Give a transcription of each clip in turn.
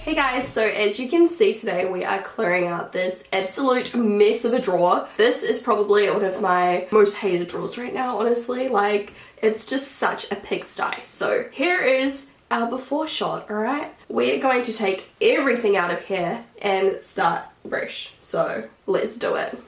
Hey guys, so as you can see today we are clearing out this absolute mess of a drawer. This is probably one of my most hated drawers right now, honestly. Like, it's just such a pigsty. So here is our before shot, alright? We're going to take everything out of here and start fresh. So let's do it.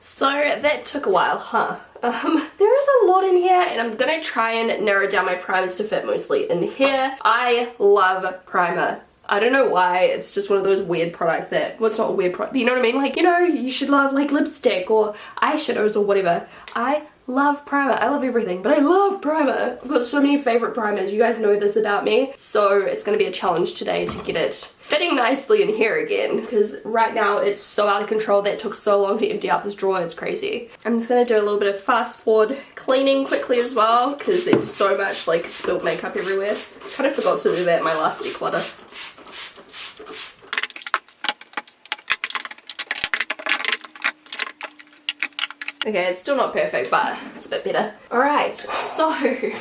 So that took a while, huh? There is a lot in here and I'm gonna try and narrow down my primers to fit mostly in here. I love primer. I don't know why, it's just one of those weird products that, well, it's not a weird product, but you know what I mean? Like, you know, you should love like lipstick or eyeshadows or whatever. I love primer. I love everything, but I love primer. I've got so many favorite primers. You guys know this about me. So it's gonna be a challenge today to get it fitting nicely in here again, because right now it's so out of control. That took so long to empty out this drawer, it's crazy. I'm just gonna do a little bit of fast forward cleaning quickly as well, because there's so much like spilled makeup everywhere. Kind of forgot to do that in my last declutter. Okay, it's still not perfect, but it's a bit better. Alright, so I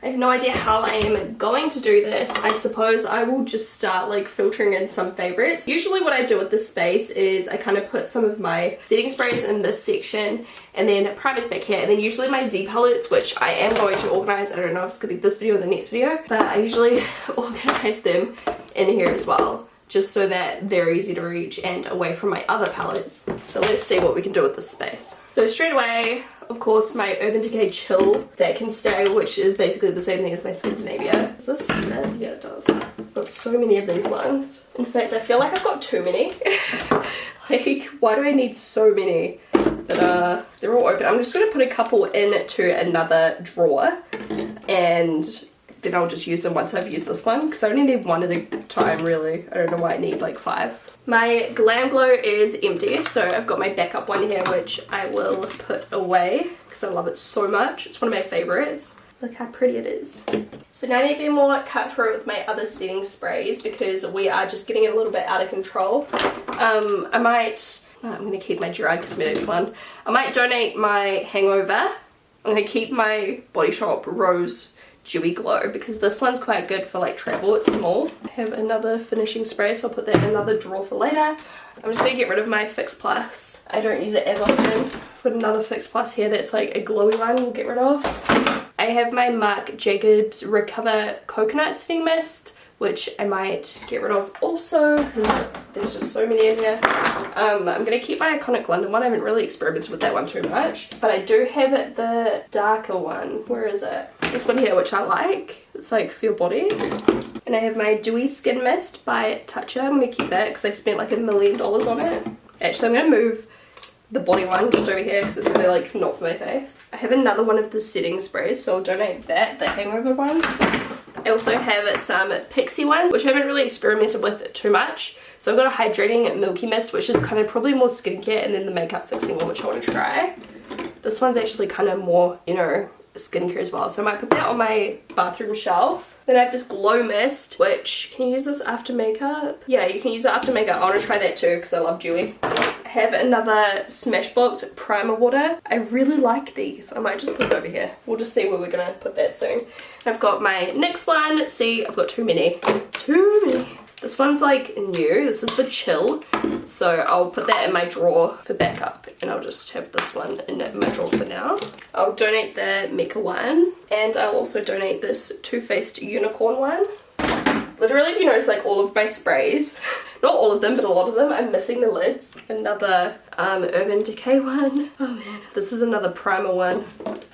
have no idea how I am going to do this. I suppose I will just start like filtering in some favorites. Usually what I do with this space is I kind of put some of my setting sprays in this section and then primers back here, and then usually my Z palettes, which I am going to organize. I don't know if it's going to be this video or the next video, but I usually organize them in here as well, just so that they're easy to reach and away from my other palettes. So let's see what we can do with this space. So straight away, of course, my Urban Decay Chill that can stay, which is basically the same thing as my Scandinavia. Does this fit? Yeah, it does. I've got so many of these ones. In fact, I feel like I've got too many. Like, why do I need so many? But they're all open. I'm just going to put a couple into another drawer, and then I'll just use them once I've used this one, because I only need one at a time, really. I don't know why I need like 5. My Glam Glow is empty, so I've got my backup one here, which I will put away because I love it so much. It's one of my favorites. Look how pretty it is. So now I need to be more cutthroat with my other setting sprays, because we are just getting a little bit out of control. I'm going to keep my Drug Cosmetics one. I might donate my Hangover. I'm going to keep my Body Shop Rose Dewy Glow, because this one's quite good for like travel. It's small. I have another finishing spray, so I'll put that in another drawer for later. I'm just going to get rid of my Fix Plus. I don't use it as often. I've got another Fix Plus here that's like a glowy one we'll get rid of. I have my Marc Jacobs Recover Coconut Setting Mist, which I might get rid of also, because there's just so many in here. I'm going to keep my Iconic London one. I haven't really experimented with that one too much, but I do have the darker one. Where is it? This one here, which I like. It's like for your body. And I have my Dewy Skin Mist by Toucher. I'm going to keep that because I spent like $1 million on it. Actually, I'm going to move the body one just over here because it's going to like not for my face. I have another one of the setting sprays, so I'll donate that, the Hangover one. I also have some Pixie ones, which I haven't really experimented with too much. So I've got a Hydrating Milky Mist, which is kind of probably more skincare, and then the makeup fixing one, which I want to try. This one's actually kind of more, you know, skincare as well, so I might put that on my bathroom shelf. Then I have this Glow Mist, which, can you use this after makeup? Yeah, you can use it after makeup. I want to try that too because I love dewy. I have another Smashbox Primer Water. I really like these. I might just put it over here. We'll just see where we're gonna put that soon. And I've got my next one. See, I've got too many. Too many. This one's like new. This is the Chill. So I'll put that in my drawer for backup, and I'll just have this one in my drawer for now. I'll donate the Mecca one, and I'll also donate this Too Faced Unicorn one. Literally, if you notice, like all of my sprays, not all of them, but a lot of them, I'm missing the lids. Another Urban Decay one. Oh man, this is another primer one.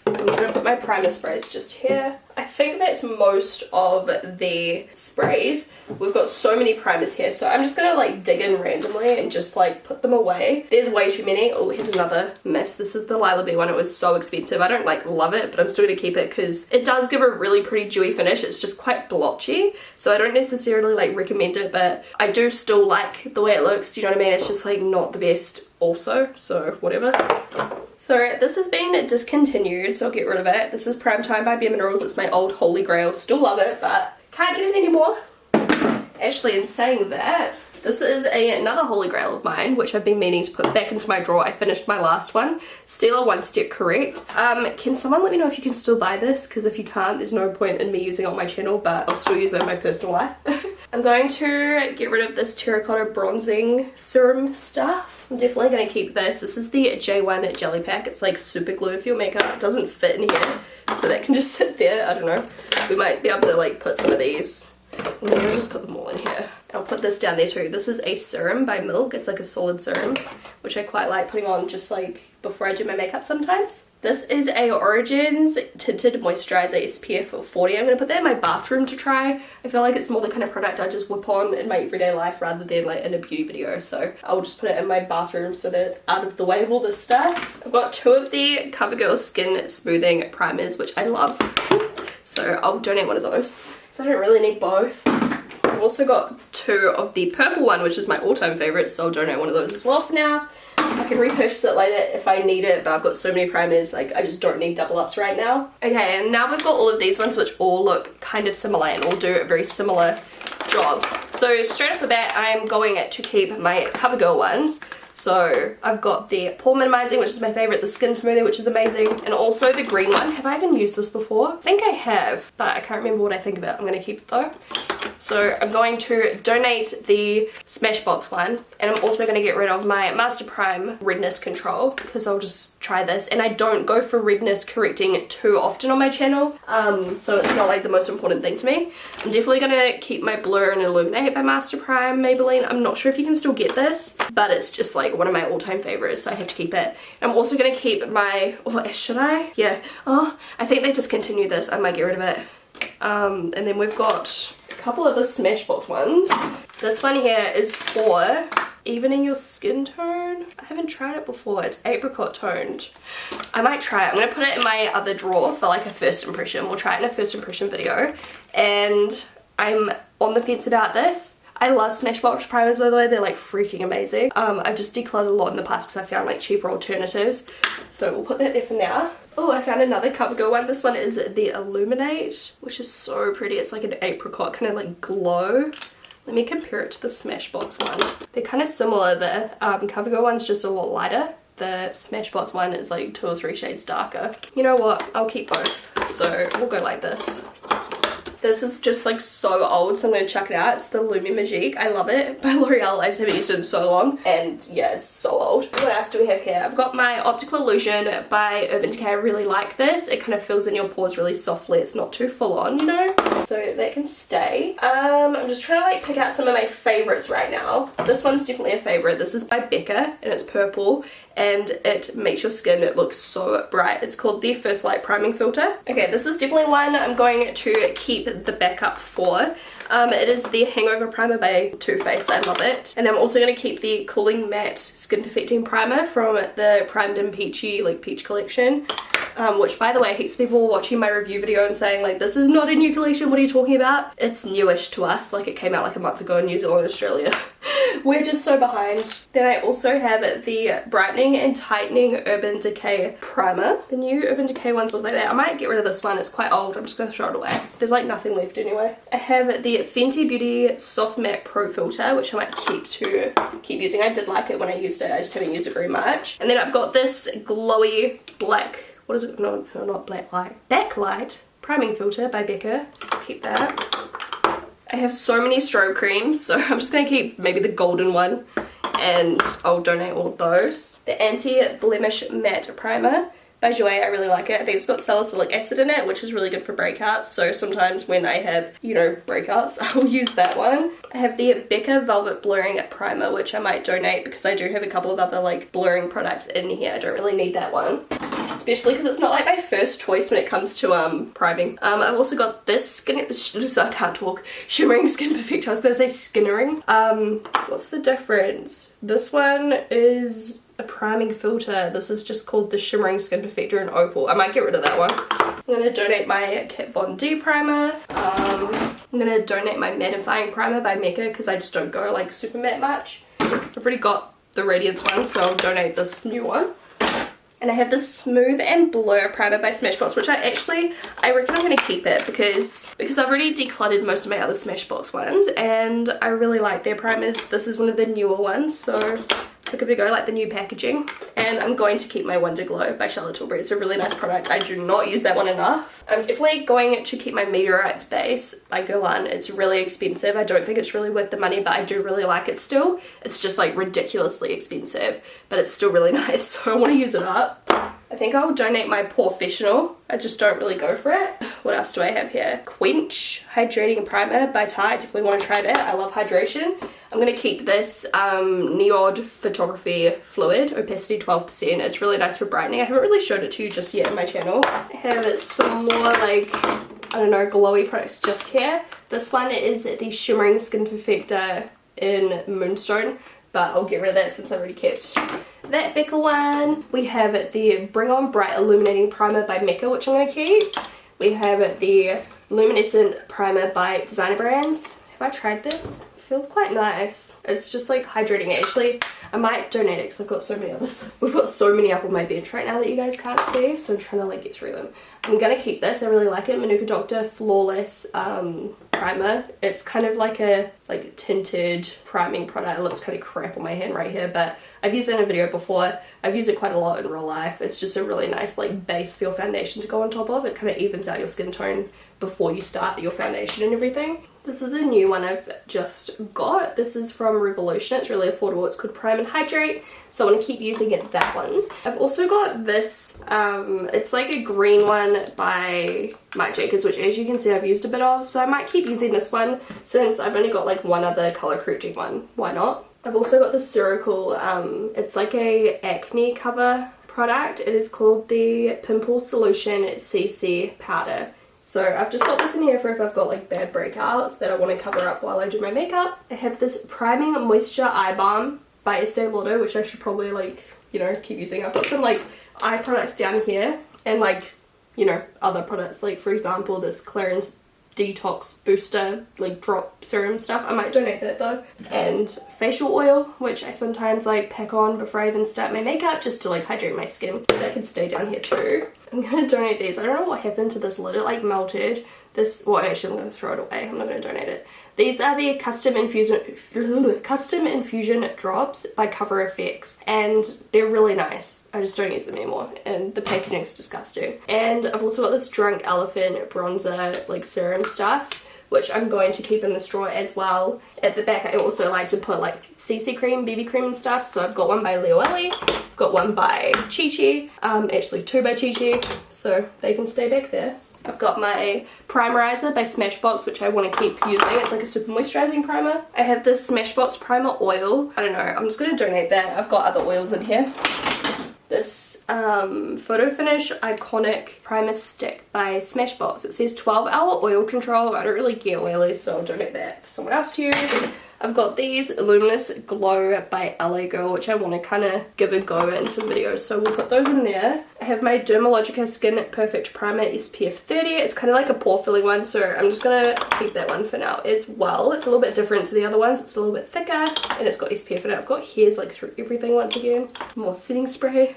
I'm just gonna put my primer sprays just here. I think that's most of the sprays. We've got so many primers here, so I'm just gonna like dig in randomly and just like put them away. There's way too many. Oh, here's another mist. This is the Lila B one. It was so expensive. I don't like love it, but I'm still gonna keep it because it does give a really pretty dewy finish. It's just quite blotchy, so I don't necessarily like recommend it, but I do still like the way it looks. Do you know what I mean? It's just like not the best also, so whatever. So this has been discontinued, so I'll get rid of it. This is Prime Time by Bare Minerals. It's my old holy grail. Still love it, but can't get it anymore. Actually, in saying that, This is another holy grail of mine, which I've been meaning to put back into my drawer. I finished my last one, Stila One Step Correct. Can someone let me know if you can still buy this? Because if you can't, there's no point in me using it on my channel, but I'll still use it in my personal life. I'm going to get rid of this terracotta bronzing serum stuff. I'm definitely going to keep this. This is the J1 Jelly Pack. It's like super glue for your makeup. It doesn't fit in here, so that can just sit there. I don't know. We might be able to like put some of these. Maybe I'll just put them all in here. I'll put this down there too. This is a serum by Milk. It's like a solid serum, which I quite like putting on just like before I do my makeup sometimes. This is a Origins Tinted Moisturizer SPF 40. I'm going to put that in my bathroom to try. I feel like it's more the kind of product I just whip on in my everyday life rather than like in a beauty video. So I'll just put it in my bathroom so that it's out of the way of all this stuff. I've got 2 of the CoverGirl Skin Smoothing Primers, which I love. So I'll donate one of those. So I don't really need both. I've also got 2 of the purple one, which is my all-time favorite, so I'll donate one of those as well for now. I can repurchase it later if I need it, but I've got so many primers, like I just don't need double ups right now. Okay, and now we've got all of these ones which all look kind of similar and all do a very similar job. So straight off the bat, I'm going to keep my CoverGirl ones. So I've got the pore minimizing, which is my favorite, the skin smoothing, which is amazing, and also the green one. Have I even used this before? I think I have, but I can't remember what I think of it. I'm going to keep it though. So I'm going to donate the Smashbox one, and I'm also going to get rid of my Master Prime Redness Control because I'll just try this, and I don't go for redness correcting too often on my channel, so it's not like the most important thing to me. I'm definitely going to keep my Blur and Illuminate by Master Prime Maybelline. I'm not sure if you can still get this, but it's just like one of my all-time favorites, so I have to keep it. I'm also going to keep my, oh, should I? Yeah. Oh, I think they discontinued this. I might get rid of it. And then we've got a couple of the Smashbox ones. This one here is for evening your skin tone. I haven't tried it before. It's apricot toned. I might try it. I'm going to put it in my other drawer for like a first impression. We'll try it in a first impression video. And I'm on the fence about this. I love Smashbox primers, by the way. They're like freaking amazing. I've just decluttered a lot in the past because I found like cheaper alternatives. So we'll put that there for now. Oh, I found another CoverGirl one. This one is the Illuminate, which is so pretty. It's like an apricot kind of like glow. Let me compare it to the Smashbox one. They're kind of similar. The CoverGirl one's just a lot lighter. The Smashbox one is like 2 or 3 shades darker. You know what? I'll keep both. So we'll go like this. This is just like so old, so I'm going to chuck it out. It's the Lumi Magique. I love it. By L'Oreal. I just haven't used it in so long. And yeah, it's so old. What else do we have here? I've got my Optical Illusion by Urban Decay. I really like this. It kind of fills in your pores really softly. It's not too full on, you know? So that can stay. I'm just trying to like pick out some of my favorites right now. This one's definitely a favorite. This is by Becca and it's purple. And it makes your skin look so bright. It's called the First Light Priming Filter. Okay, this is definitely one I'm going to keep the backup for. It is the Hangover Primer by Too Faced. I love it. And I'm also going to keep the Cooling Matte Skin Perfecting Primer from the Primed and Peachy, like Peach collection. Which, by the way, heaps of people were watching my review video and saying like, this is not a new collection, what are you talking about? It's newish to us, like it came out like a month ago in New Zealand and Australia. We're just so behind. Then I also have the Brightening and Tightening Urban Decay Primer. The new Urban Decay ones look like that. I might get rid of this one, it's quite old, I'm just going to throw it away. There's like nothing left anyway. I have the Fenty Beauty Soft Matte Pro Filter, which I might keep using. I did like it when I used it, I just haven't used it very much. And then I've got this glowy black, what is it? No, not black light. Backlight Priming Filter by Becca. Keep that. I have so many strobe creams, so I'm just going to keep maybe the golden one and I'll donate all of those. The Anti-Blemish Matte Primer by Jouer. I really like it. I think it's got salicylic acid in it, which is really good for breakouts. So sometimes when I have, you know, breakouts, I'll use that one. I have the Becca Velvet Blurring Primer, which I might donate because I do have a couple of other like blurring products in here. I don't really need that one, especially because it's not like my first choice when it comes to priming. I've also got this I can't talk, Shimmering Skin Perfect. I was going to say skinnering. What's the difference? This one is a priming filter. This is just called the Shimmering Skin Perfector in Opal. I might get rid of that one. I'm going to donate my Kat Von D primer. I'm going to donate my mattifying primer by Mecca because I just don't go like super matte much. I've already got the Radiance one, so I'll donate this new one. And I have this Smooth and Blur primer by Smashbox, which I reckon I'm going to keep it because I've already decluttered most of my other Smashbox ones and I really like their primers. This is one of the newer ones, so I'll give it a go, like the new packaging. And I'm going to keep my Wonder Glow by Charlotte Tilbury. It's a really nice product. I do not use that one enough. I'm definitely going to keep my Meteorites base by Guerlain. It's really expensive. I don't think it's really worth the money, but I do really like it still. It's just like ridiculously expensive, but it's still really nice, so I want to use it up. I think I'll donate my Professional. I just don't really go for it. What else do I have here? Quench Hydrating Primer by Tarte. I definitely want to try that. I love hydration. I'm going to keep this Neod Photography Fluid, opacity 12%. It's really nice for brightening. I haven't really showed it to you just yet in my channel. I have some more like, I don't know, glowy products just here. This one is the Shimmering Skin Perfector in Moonstone, but I'll get rid of that since I already kept that Becca one. We have the Bring On Bright Illuminating Primer by Mecca, which I'm going to keep. We have the Luminescent Primer by Designer Brands. Have I tried this? It feels quite nice. It's just like hydrating. Actually, I might donate it because I've got so many others. We've got so many up on my bench right now that you guys can't see, so I'm trying to like get through them. I'm going to keep this. I really like it. Manuka Doctor Flawless primer. It's kind of like a tinted priming product. It looks kind of crap on my hand right here, but I've used it in a video before. I've used it quite a lot in real life. It's just a really nice like base feel foundation to go on top of. It kind of evens out your skin tone before you start your foundation and everything. This is a new one I've just got. This is from Revolution. It's really affordable. It's called Prime and Hydrate, so I want to keep using it, that one. I've also got this, it's like a green one by Marc Jacobs, which as you can see I've used a bit of, so I might keep using this one since I've only got like one other color correcting one. Why not? I've also got the Cerakool, it's like a acne cover product. It is called the Pimple Solution CC Powder. So I've just got this in here for if I've got like bad breakouts that I want to cover up while I do my makeup. I have this Priming Moisture Eye Balm by Estee Lauder, which I should probably like, you know, keep using. I've got some like eye products down here and like, you know, other products, like for example this Clarins Detox Booster like drop serum stuff. I might donate that though. And facial oil, which I sometimes like pack on before I even start my makeup just to like hydrate my skin. That can stay down here too. I'm gonna donate these. I don't know what happened to this lid. It like melted. This, well actually I'm gonna throw it away. I'm not gonna donate it. These are the Custom Infusion Drops by Cover FX, and they're really nice. I just don't use them anymore, and the packaging's disgusting. And I've also got this Drunk Elephant bronzer like serum stuff, which I'm going to keep in this drawer as well. At the back I also like to put like CC cream, BB cream and stuff, so I've got one by Leo Ellie, I've got one by Chi Chi, actually two by Chi Chi, so they can stay back there. I've got my Primerizer by Smashbox, which I want to keep using. It's like a super moisturizing primer. I have this Smashbox Primer Oil. I don't know, I'm just going to donate that. I've got other oils in here. This Photo Finish Iconic Primer Stick by Smashbox. It says 12-hour oil control. I don't really get oily, so I'll donate that for someone else to use. I've got these Luminous Glow by LA Girl, which I want to kind of give a go in some videos, so we'll put those in there. I have my Dermalogica Skin Perfect Primer SPF 30. It's kind of like a pore filling one, so I'm just going to keep that one for now as well. It's a little bit different to the other ones. It's a little bit thicker, and it's got SPF in it. I've got hairs like through everything once again. More setting spray.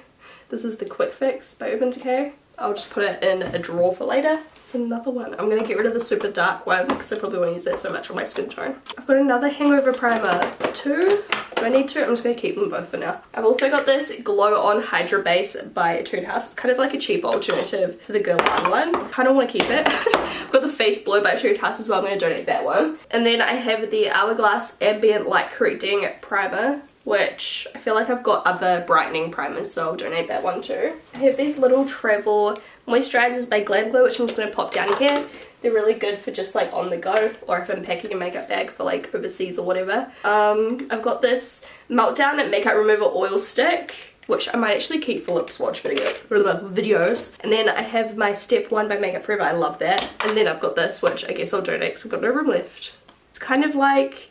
This is the Quick Fix by Urban Decay. I'll just put it in a drawer for later. It's another one. I'm going to get rid of the super dark one because I probably won't use that so much on my skin tone. I've got another Hangover Primer. Two. Do I need two? I'm just going to keep them both for now. I've also got this Glow On Hydra Base by Etude House. It's kind of like a cheap alternative to the Guerlain one. Kind of want to keep it. I've got the Face Blow by Etude House as well. I'm going to donate that one. And then I have the Hourglass Ambient Light Correcting Primer, which I feel like I've got other brightening primers, so I'll donate that one too. I have these little travel moisturizers by Glam Glow, which I'm just going to pop down here. They're really good for just like on the go, or if I'm packing a makeup bag for like overseas or whatever. I've got this Meltdown Makeup Remover Oil Stick, which I might actually keep for lip swatch videos. And then I have my Step 1 by Makeup Forever. I love that. And then I've got this, which I guess I'll donate because I've got no room left. It's kind of like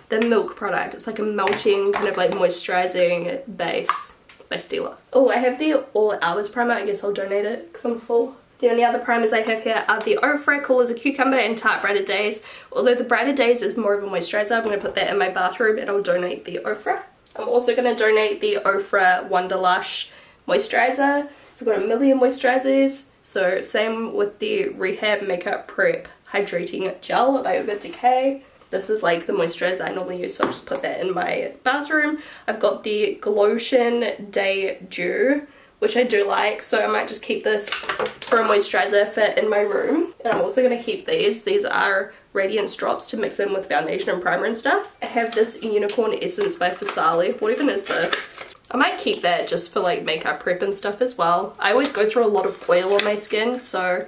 the Milk product. It's like a melting kind of like moisturizing base by Stila. Oh, I have the All Hours primer. I guess I'll donate it because I'm full. The only other primers I have here are the Ofra Cool as a Cucumber and Tarte Brighter Days. Although the Brighter Days is more of a moisturizer, I'm going to put that in my bathroom and I'll donate the Ofra. I'm also going to donate the Ofra Wonderlush moisturizer. So I've got a million moisturizers. So same with the Rehab Makeup Prep Hydrating Gel by Urban Decay. This is like the moisturizer I normally use, so I'll just put that in my bathroom. I've got the Glotion Day Dew, which I do like, so I might just keep this for a moisturizer fit in my room. And I'm also going to keep these. These are Radiance Drops to mix in with foundation and primer and stuff. I have this Unicorn Essence by Fasali. What even is this? I might keep that just for like makeup prep and stuff as well. I always go through a lot of oil on my skin, so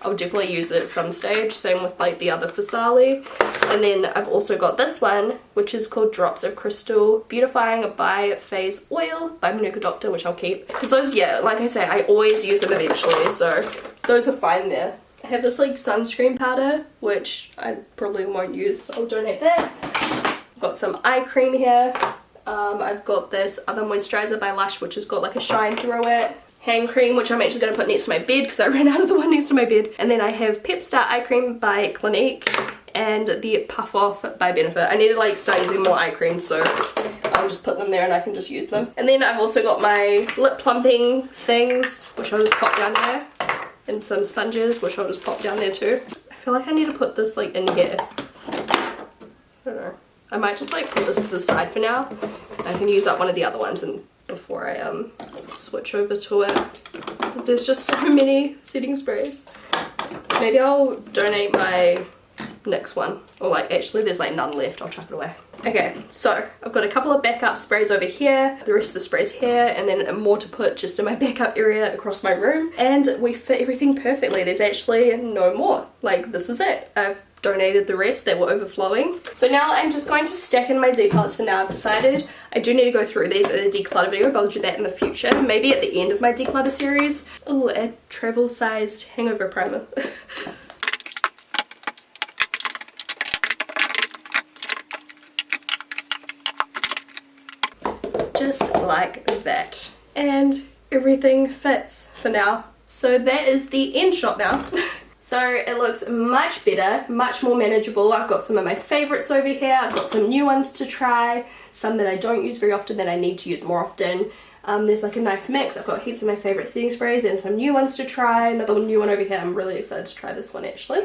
I'll definitely use it at some stage. Same with like the other Fasali. And then I've also got this one, which is called Drops of Crystal Beautifying Bi-Phase Oil by Doctor, which I'll keep. Because those, yeah, like I say, I always use them eventually, so those are fine there. I have this like sunscreen powder, which I probably won't use, so I'll donate that. I've got some eye cream here. I've got this other moisturizer by Lush, which has got like a shine through it. Hand cream, which I'm actually going to put next to my bed because I ran out of the one next to my bed. And then I have Pep Start Eye Cream by Clinique and the Puff Off by Benefit. I need to like start using more eye cream, so I'll just put them there and I can just use them. And then I've also got my lip plumping things, which I'll just pop down here. And some sponges, which I'll just pop down there too. I feel like I need to put this like in here. I don't know. I might just like put this to the side for now. I can use up one of the other ones and before I switch over to it, because there's just so many setting sprays. Maybe I'll donate my next one, or like actually there's like none left, I'll chuck it away. Okay, so I've got a couple of backup sprays over here, the rest of the sprays here, and then more to put just in my backup area across my room, and we fit everything perfectly. There's actually no more. Like, this is it. I've donated the rest that were overflowing. So now I'm just going to stack in my Z palettes for now. I've decided I do need to go through these in a declutter video, but I'll do that in the future. Maybe at the end of my declutter series. Oh, a travel sized hangover primer. Just like that. And everything fits for now. So that is the end shot now. So it looks much better, much more manageable. I've got some of my favorites over here. I've got some new ones to try, some that I don't use very often that I need to use more often. There's like a nice mix. I've got heaps of my favorite setting sprays and some new ones to try. Another new one over here. I'm really excited to try this one actually.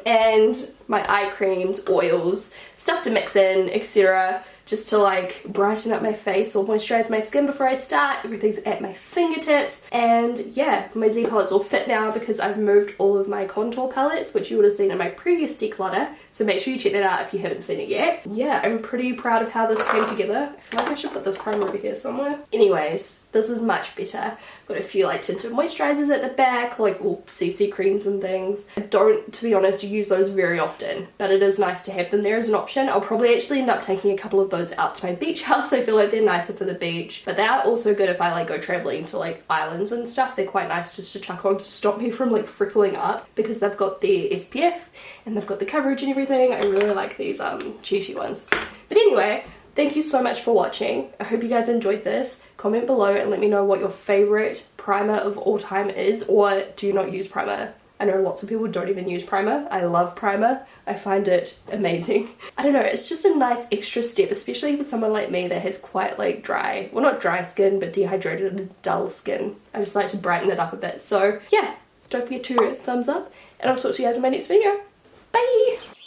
And my eye creams, oils, stuff to mix in, etc. Just to like brighten up my face or moisturize my skin before I start. Everything's at my fingertips. And yeah, my Z palettes all fit now because I've moved all of my contour palettes, which you would have seen in my previous declutter. So make sure you check that out if you haven't seen it yet. Yeah, I'm pretty proud of how this came together. I feel like I should put this primer over here somewhere. Anyways, this is much better. Got a few like tinted moisturizers at the back, like all CC creams and things. I don't, to be honest, use those very often, but it is nice to have them there as an option. I'll probably actually end up taking a couple of those out to my beach house. I feel like they're nicer for the beach, but they are also good if I like go traveling to like islands and stuff. They're quite nice just to chuck on to stop me from like frickling up because they've got the SPF and they've got the coverage and everything. I really like these cheaty ones. But anyway, thank you so much for watching. I hope you guys enjoyed this. Comment below and let me know what your favorite primer of all time is, or do you not use primer? I know lots of people don't even use primer. I love primer. I find it amazing. I don't know, it's just a nice extra step, especially for someone like me that has quite like dry, well not dry skin, but dehydrated and dull skin. I just like to brighten it up a bit. So yeah, don't forget to thumbs up and I'll talk to you guys in my next video. Bye!